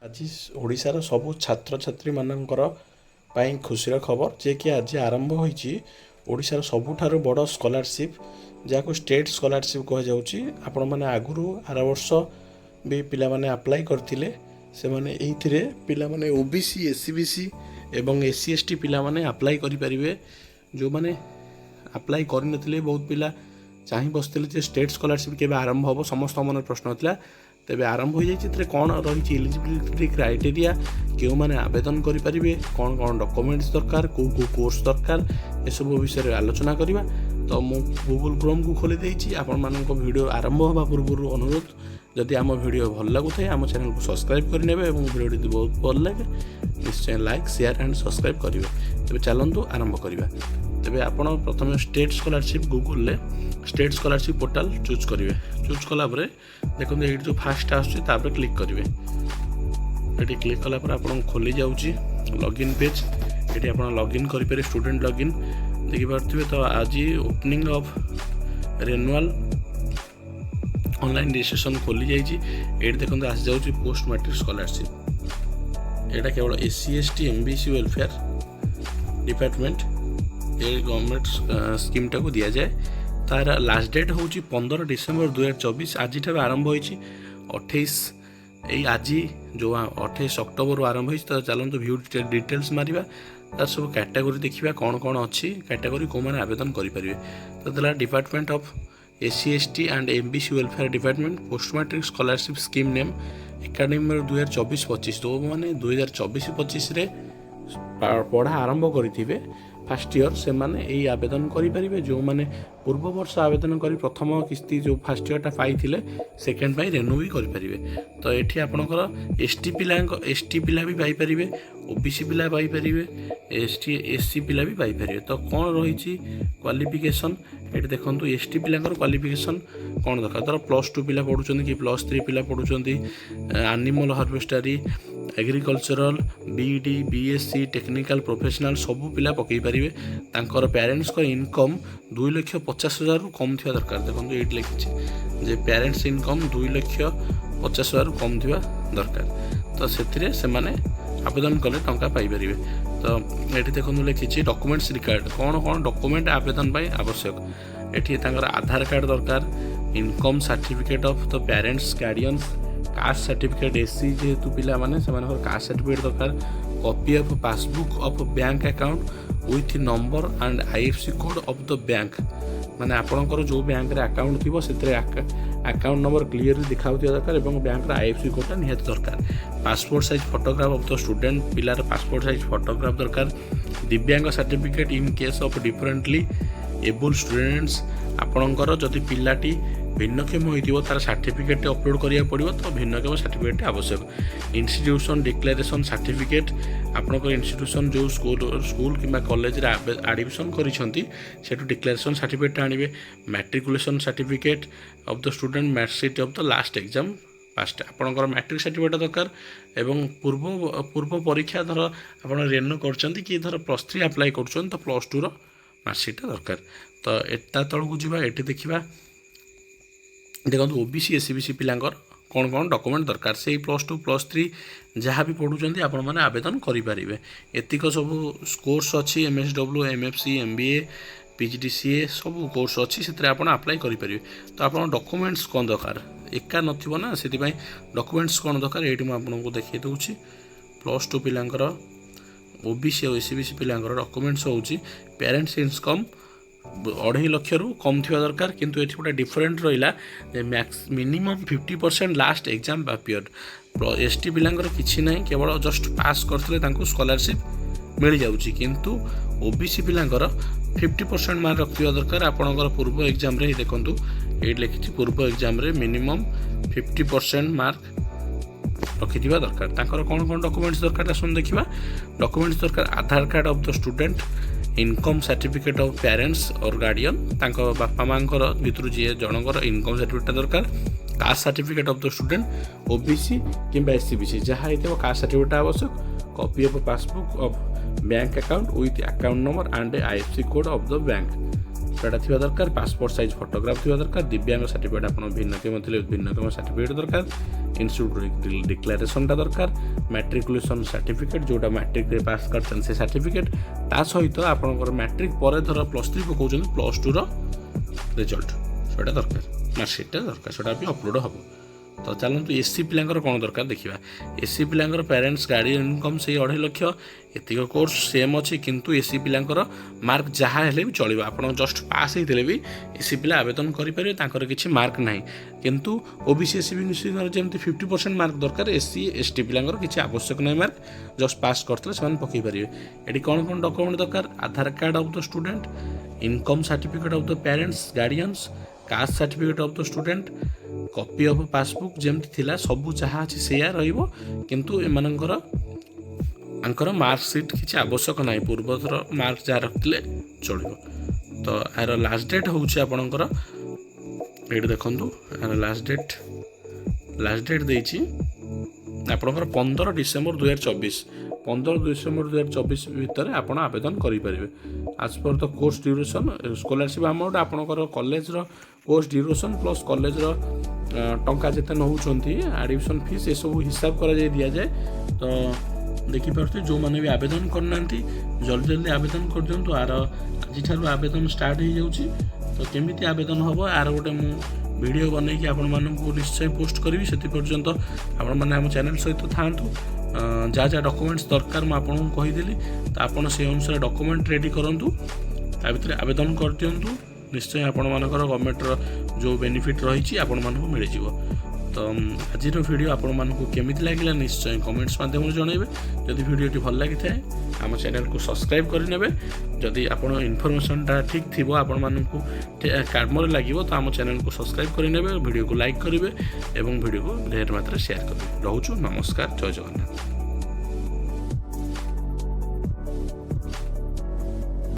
आज ओडिशार सबु छात्र छात्री मानकर ପାଇଁ ଖୁସିର ଖବର ଯେ କି ଆଜି ଆରମ୍ଭ ହୋଇଛି ଓଡ଼ିଶାର ସବୁଠାରୁ ବଡ଼ ସ୍କଲାରସିପ୍ ଯାହାକୁ ଷ୍ଟେଟ୍ ସ୍କଲାରସିପ୍ କୁହାଯାଉଛି। ଆପଣମାନେ ଆଗରୁ ଆର ବର୍ଷ ବି ପିଲାମାନେ ଆପ୍ଲାଏ କରିଥିଲେ, ସେମାନେ ଏଇଥିରେ ପିଲାମାନେ ଓବିସି ଏସସିବିସି ଏବଂ ଏସସି ଏସଟି ପିଲାମାନେ ଆପ୍ଲାଏ କରିପାରିବେ। ଯେଉଁମାନେ ଆପ୍ଲାଏ କରିନଥିଲେ ବହୁତ ପିଲା ଚାହିଁ ବସିଥିଲେ ଯେ ଷ୍ଟେଟ୍ ସ୍କଲାରସିପ୍ କେବେ ଆରମ୍ଭ ହେବ, ସମସ୍ତଙ୍କ ମନରେ ପ୍ରଶ୍ନ ଥିଲା। ତେବେ ଆରମ୍ଭ ହୋଇଯାଇଛି। ଏଥିରେ କ'ଣ ରହିଛି ଏଲିଜିବିଲିଟି କ୍ରାଇଟେରିଆ, କେଉଁମାନେ ଆବେଦନ କରିପାରିବେ, କ'ଣ କ'ଣ ଡକୁମେଣ୍ଟସ୍ ଦରକାର, କେଉଁ କେଉଁ କୋର୍ସ ଦରକାର, ଏସବୁ ବିଷୟରେ ଆଲୋଚନା କରିବା। ତ ମୁଁ ଗୁଗୁଲ୍ କ୍ରୋମ୍କୁ ଖୋଲି ଦେଇଛି। ଆପଣମାନଙ୍କ ଭିଡ଼ିଓ ଆରମ୍ଭ ହେବା ପୂର୍ବରୁ ଅନୁରୋଧ, ଯଦି ଆମ ଭିଡ଼ିଓ ଭଲ ଲାଗୁଥାଏ ଆମ ଚ୍ୟାନେଲକୁ ସବସ୍କ୍ରାଇବ୍ କରିନେବେ ଏବଂ ଭିଡ଼ିଓଟି ଯଦି ବହୁତ ଭଲ ଲାଗେ ନିଶ୍ଚୟ ଲାଇକ୍ ସେୟାର ଆଣ୍ଡ ସବସ୍କ୍ରାଇବ୍ କରିବେ। ତେବେ ଚାଲନ୍ତୁ ଆରମ୍ଭ କରିବା। ତେବେ ଆପଣ ପ୍ରଥମେ ଷ୍ଟେଟ୍ ସ୍କଲାରସିପ୍ ଗୁଗୁଲ୍ରେ ଷ୍ଟେଟ୍ ସ୍କଲାରସିପ୍ ପୋର୍ଟାଲ୍ ଚୁଜ୍ କରିବେ। ଚୁଜ୍ କଲା ପରେ ଦେଖନ୍ତୁ ଏଇଠି ଯେଉଁ ଫାର୍ଷ୍ଟ ଆସୁଛି ତାପରେ କ୍ଲିକ୍ କରିବେ। ଏଠି କ୍ଲିକ୍ କଲା ପରେ ଆପଣଙ୍କୁ ଖୋଲି ଯାଉଛି ଲଗ୍ଇନ୍ ପେଜ୍। ଏଠି ଆପଣ ଲଗ୍ଇନ୍ କରିପାରିବେ, ଷ୍ଟୁଡେଣ୍ଟ ଲଗ୍ଇନ୍ ଦେଖିପାରୁଥିବେ। ତ ଆଜି ଓପନିଂ ଅଫ୍ ରେନୁଆଲ୍ ଅନଲାଇନ୍ ରେଜିଷ୍ଟ୍ରେସନ୍ ଖୋଲି ଯାଇଛି। ଏଇଠି ଦେଖନ୍ତୁ ଆସିଯାଉଛି ପୋଷ୍ଟ ମାଟ୍ରିକ୍ ସ୍କଲାରସିପ୍। ଏଇଟା କେବଳ SC ST MBC welfare department a government ସ୍କିମ୍ଟାକୁ ଦିଆଯାଏ। ତାର ଲାଷ୍ଟ ଡେଟ୍ ହେଉଛି 15 ଡିସେମ୍ବର 2024। ଆଜିଠାରୁ ଆରମ୍ଭ ହୋଇଛି 28 ଏଇ ଆଜି ଯେଉଁ 28 ଅକ୍ଟୋବରରୁ ଆରମ୍ଭ ହୋଇଛି। ତ ଚାଲନ୍ତୁ ଭିଉ ଡିଟେଲ୍ସ ମାରିବା, ତାର ସବୁ କ୍ୟାଟାଗୋରୀ ଦେଖିବା କ'ଣ କ'ଣ ଅଛି, କ୍ୟାଟାଗୋରୀ କେଉଁମାନେ ଆବେଦନ କରିପାରିବେ। ତ ଦେଲା department of SC ST and MBC welfare department post matric scholarship scheme name academic 2024-25। ଯେଉଁମାନେ 2024-25ରେ ପଢ଼ା ଆରମ୍ଭ କରିଥିବେ ଫାର୍ଷ୍ଟ ଇୟର୍, ସେମାନେ ଏହି ଆବେଦନ କରିପାରିବେ। ଯେଉଁମାନେ ପୂର୍ବ ବର୍ଷ ଆବେଦନ କରି ପ୍ରଥମ କିସ୍ତି ଯେଉଁ ଫାର୍ଷ୍ଟ ଇୟର୍ଟା ପାଇଥିଲେ ସେକେଣ୍ଡ ପାଇଁ ରେନୁ ବି କରିପାରିବେ। ତ ଏଠି ଆପଣଙ୍କର ଏସଟି ପିଲା ବି ପାଇପାରିବେ, ଓବିସି ପିଲା ପାଇପାରିବେ, ଏସସି ପିଲା ବି ପାଇପାରିବେ। ତ କ'ଣ ରହିଛି କ୍ୱାଲିଫିକେସନ୍, ଏଠି ଦେଖନ୍ତୁ ଏସଟି ପିଲାଙ୍କର କ୍ୱାଲିଫିକେସନ୍ କ'ଣ ଦରକାର। ଧର +2 ପିଲା ପଢ଼ୁଛନ୍ତି କି +3 ପିଲା ପଢ଼ୁଛନ୍ତି, ଆନିମଲ୍ ହର୍ଭେଷ୍ଟରୀ, agricultural, BEd, BSc, technical professional ସବୁ ପିଲା ପକାଇ ପାରିବେ। ତାଙ୍କର ପ୍ୟାରେଣ୍ଟସ୍ଙ୍କ ଇନକମ୍ 2,50,000ରୁ କମ୍ ଥିବା ଦରକାର। ଦେଖନ୍ତୁ ଏଇଠି ଲେଖିଛି ଯେ ପ୍ୟାରେଣ୍ଟସ୍ ଇନକମ୍ 2,50,000ରୁ କମ୍ ଥିବା ଦରକାର। ତ ସେଥିରେ ସେମାନେ ଆବେଦନ କଲେ ଟଙ୍କା ପାଇପାରିବେ। ତ ଏଠି ଦେଖନ୍ତୁ ଲେଖିଛି ଡକୁମେଣ୍ଟସ୍ ରିକ୍ୱାର୍ଡ଼, କ'ଣ କ'ଣ ଡକୁମେଣ୍ଟ ଆବେଦନ ପାଇଁ ଆବଶ୍ୟକ। ଏଠି ତାଙ୍କର ଆଧାର କାର୍ଡ଼ ଦରକାର, income certificate of the parents guardians, caste certificate, SC ଯେହେତୁ ପିଲାମାନେ ସେମାନଙ୍କର କାଷ୍ଟ ସାର୍ଟିଫିକେଟ୍ ଦରକାର, copy of passbook of bank account with number and IFSC code of the bank. ମାନେ ଆପଣଙ୍କର ଯେଉଁ ବ୍ୟାଙ୍କରେ ଆକାଉଣ୍ଟ ଥିବ ସେଥିରେ ଆକାଉଣ୍ଟ ନମ୍ବର କ୍ଲିୟରଲି ଦେଖାଉଥିବା ଦରକାର ଏବଂ ବ୍ୟାଙ୍କର ଆଇଏଫ୍ସି କୋଡ଼୍ଟା ନିହାତି ଦରକାର। Passport size photograph of the student, ପିଲାର ପାସପୋର୍ଟ ସାଇଜ୍ ଫଟୋଗ୍ରାଫ୍ ଦରକାର। ଦିବ୍ୟାଙ୍ଗ certificate in case of differently able students, ଆପଣଙ୍କର ଯଦି ପିଲାଟି ଭିନ୍ନକ୍ଷମ ହୋଇଥିବ ତାର ସାର୍ଟିଫିକେଟ୍ଟି ଅପଲୋଡ଼ କରିବାକୁ ପଡ଼ିବ। ତ ଭିନ୍ନକ୍ଷମ ସାର୍ଟିଫିକେଟ୍ଟି ଆବଶ୍ୟକ। ଇନଷ୍ଟିଟ୍ୟୁସନ୍ ଡିକ୍ଲାରେସନ୍ ସାର୍ଟିଫିକେଟ୍, ଆପଣଙ୍କର ଇନଷ୍ଟିଟ୍ୟୁସନ୍ ଯେଉଁ ସ୍କୁଲ କିମ୍ବା କଲେଜରେ ଆଡ଼ମିସନ୍ କରିଛନ୍ତି ସେଠୁ ଡିକ୍ଲାରେସନ୍ ସାର୍ଟିଫିକେଟ୍ଟା ଆଣିବେ। Matriculation certificate of the student, marksheet of the last exam ପାସ୍ଟା, ଆପଣଙ୍କର ମାଟ୍ରିକ୍ ସାର୍ଟିଫିକେଟ୍ ଦରକାର। ଏବଂ ପୂର୍ବ ପରୀକ୍ଷା ଧର ଆପଣ ରେନୁ କରୁଛନ୍ତି କି ଧର +3 ଆପ୍ଲାଏ କରୁଛନ୍ତି ତ +2ର ମାର୍କସିଟ୍ଟା ଦରକାର। ତ ତା ତଳକୁ ଯିବା, ଏଠି ଦେଖିବା ଦେଖନ୍ତୁ ଓବିସି ଏସସିବିସି ପିଲାଙ୍କର କ'ଣ କ'ଣ ଡକୁମେଣ୍ଟ ଦରକାର। ସେଇ +2 +3 ଯାହା ବି ପଢ଼ୁଛନ୍ତି ଆପଣମାନେ ଆବେଦନ କରିପାରିବେ। ଏତିକ ସବୁ କୋର୍ସ ଅଛି, MSW, MFC, MBA, PGDCA ସବୁ କୋର୍ସ ଅଛି, ସେଥିରେ ଆପଣ ଆପ୍ଲାଏ କରିପାରିବେ। ତ ଆପଣଙ୍କ ଡକୁମେଣ୍ଟସ୍ କ'ଣ ଦରକାର, ଏକା ନଥିବ ନା, ସେଥିପାଇଁ ଡକୁମେଣ୍ଟସ୍ କ'ଣ ଦରକାର ଏଇଠି ମୁଁ ଆପଣଙ୍କୁ ଦେଖାଇ ଦେଉଛି। +2 ପିଲାଙ୍କର ଓବିସି ଆଉ ଏସସିବିସି ପିଲାଙ୍କର ଡକୁମେଣ୍ଟସ୍ ହେଉଛି ପ୍ୟାରେଣ୍ଟସ୍ ଇନକମ୍ 2.5 ଲକ୍ଷରୁ କମ୍ ଥିବା ଦରକାର। କିନ୍ତୁ ଏଠି ଗୋଟେ ଡିଫରେଣ୍ଟ ରହିଲା ଯେ minimum 50% last exam period. ST ପିଲାଙ୍କର କିଛି ନାହିଁ, କେବଳ ଜଷ୍ଟ ପାସ୍ କରିଥିଲେ ତାଙ୍କୁ ସ୍କଲାରସିପ୍ ମିଳିଯାଉଛି। କିନ୍ତୁ ଓବିସି ପିଲାଙ୍କର 50% ମାର୍କ ରଖିଥିବା ଦରକାର। ଆପଣଙ୍କର ପୂର୍ବ ଏକ୍ଜାମ୍ରେ ଦେଖନ୍ତୁ ଏଇଠି ଲେଖିଛି ପୂର୍ବ ଏକ୍ଜାମ୍ରେ ମିନିମମ୍ 50% ମାର୍କ ରଖିଥିବା ଦରକାର। ତାଙ୍କର କ'ଣ କ'ଣ ଡକୁମେଣ୍ଟସ୍ ଦରକାର ଆସନ୍ତୁ ଦେଖିବା। ଡକୁମେଣ୍ଟସ୍ ଦରକାର Aadhaar card of the student, income certificate of parents or guardian, ତାଙ୍କ ବାପା ମାଆଙ୍କର ଭିତରୁ ଯିଏ ଜଣଙ୍କର ଇନକମ୍ ସାର୍ଟିଫିକେଟ୍ଟା ଦରକାର। Caste certificate of the student OBC କିମ୍ବା ଏସସିବିସି ଯାହା ହେଇଥିବ କାଷ୍ଟ ସାର୍ଟିଫିକେଟ୍ଟା ଆବଶ୍ୟକ। Copy of passbook of bank account with account number and IFSC code of the bank. ସେଟା ଥିବା ଦରକାର। ପାସपोର୍ଟ साइज फोटोग्राफ ଥିବା ଦରକାର। दिव्यांग सर्टिफिकेट ଆପଣ ଭିନ୍ନକ୍ଷମ ଥିଲେ ଭିନ୍ନକ୍ଷମ सर्टिफिकेट ଦରକାର। इन्स्टिट्यूट डिक्लेरेशनटा दरकार। मैट्रिकुलेशन सर्टिफिकेट जोटा मैट्रिक रे पास करछन से सर्टिफिकेट ता सहित आपनकर मैट्रिक परे धर +3 पकाउछन +2 रो रिजल्ट सेटा दरकार। मार्कशीट दरकार सेटा भी अपलोड हबो। तो चलतु एससी पिलांकर कौन दरकार देखा। एससी पिलांकर पेरेंट्स गार्डियन इनकम से 2.5 लाख एतिक कोर्स सेम अच्छी किंतु एससी पिलांकर मार्क जहाँ हेले भी चलो आप जस्ट पास होते भी एससी पिला आवेदन करेंगे तांकर किसी मार्क ना किंतु ओबीसी एससी बीसी जमी 50% मार्क दरकार। एससी एसटी पिलांकर किसी आवश्यक ना मार्क जस्ट पास करते से पकई पारे। ये कौन कौन डॉक्यूमेंट दरकार Aadhaar card of the student income certificate of the parents guardians caste certificate of the student copy of passbook जमती थिला सबू जहाँ अच्छी सेया रहिबो किंतु एमानकर आंकर मार्कशीट किसी आवश्यक ना पूर्वथर मार्क जहाँ रखते चलो। तो यार लास्ट डेट हूँ आपणकर ये देखूँ यार लास्ट डेट देती आपणकर 15 डिसेम्बर 2024 15 डिसेम्बर 2024 भितर आपण आवेदन करेंगे। As per the course duration scholarship amount आपणकर college course duration plus college टंका जिते नौकरी एडमिशन फीस ये सब हिसाब कर दि जाए। तो देखिपे जो मैंने भी आवेदन करना जल्दी जल्दी आवेदन कर दिंतु। आर आज आवेदन स्टार्ट हो जाऊँगी। तो केमी आवेदन हम यार गोटे मु वीडियो बनई कि आपण मानू निश्चय पोस्ट करी से पर्यंत आपण मैंने आम चैनल सहित था जहाँ जहाँ डॉक्यूमेंट्स दरकार मुझे कहीदेली तो आपड़ से अनुसार डॉक्यूमेंट रेडी करूँ ता भीतर आवेदन कर दिंतु। निश्चय आपण मानकर गवर्नमेंटर जो बेनिफिट रही आपण मानक मिल जाव। तो आज वीडियो आपण मानक केमी लगे निश्चय कमेंट्स माध्यम जनइबे। जदि वीडियोटी भल लगी थाए आम चैनल को सब्सक्राइब करने जदि आप इनफॉरमेशनटा ठीक थी आपण मानक काम लगे तो आम चैनल को सब्सक्राइब करने वीडियो को लाइक करेंगे और वीडियो को ढेर मात्रा शेयर करेंगे। रोचु नमस्कार जय जगन्नाथ।